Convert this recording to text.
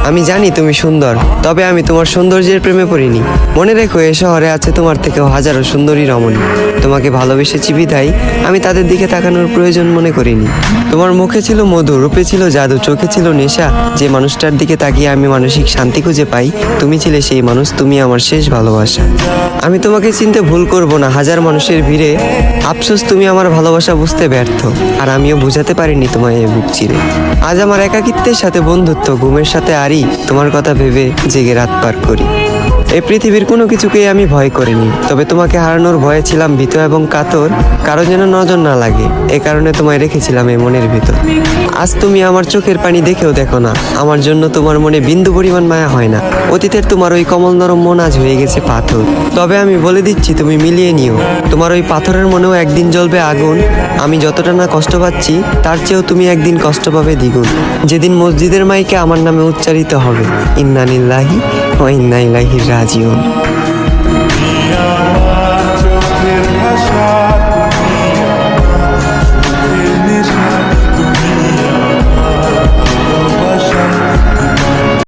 আমি জানি তুমি সুন্দর, তবে আমি তোমার সৌন্দর্যের প্রেমে পড়িনি। মনে রেখো, এ শহরে আছে তোমার থেকেও হাজারো সুন্দরী রমণী। তোমাকে ভালোবেসেছি বিধায় আমি তাদের দিকে তাকানোর প্রয়োজন মনে করিনি। তোমার মুখে ছিল মধু, রূপে ছিল জাদু, চোখে ছিল নেশা। যে মানুষটার দিকে তাকিয়ে আমি মানসিক শান্তি খুঁজে পাই, তুমি ছিলে সেই মানুষ। তুমি আমার শেষ ভালোবাসা। আমি তোমাকে চিনতে ভুল করব না হাজার মানুষের ভিড়ে। আফসোস তুমি আমার ভালোবাসা বুঝতে ব্যর্থ, আর আমিও বুঝাতে পারিনি তোমায় এই বুক চিরে। আজ আমার একাকিত্বের সাথে বন্ধুত্ব, ঘুমের সাথে আরি, তোমার কথা ভেবে জেগে রাত পার করি। এই পৃথিবীর কোনো কিছুকেই আমি ভয় করিনি, তবে তোমাকে হারানোর ভয়ে ছিলাম ভীত এবং কাতর। কারো যেন নজর না লাগে, এ কারণে তোমায় রেখেছিলাম এই মনের ভিতর। আজ তুমি আমার চোখের পানি দেখেও দেখো না, আমার জন্য তোমার মনে বিন্দু পরিমাণ মায়া হয় না। অতীতের তোমার ওই কমল নরম মন আজ হয়ে গেছে পাথর। তবে আমি বলে দিচ্ছি, তুমি মিলিয়ে নিও, তোমার ওই পাথরের মনেও একদিন জ্বলবে আগুন। আমি যতটা না কষ্ট পাচ্ছি, তার চেয়েও তুমি একদিন কষ্ট পাবে দ্বিগুণ। যেদিন মসজিদের মাইকে আমার নামে উচ্চারিত হবে ইন্না লিল্লাহি ওয়া ইন্না ইলাইহি রাজিউন।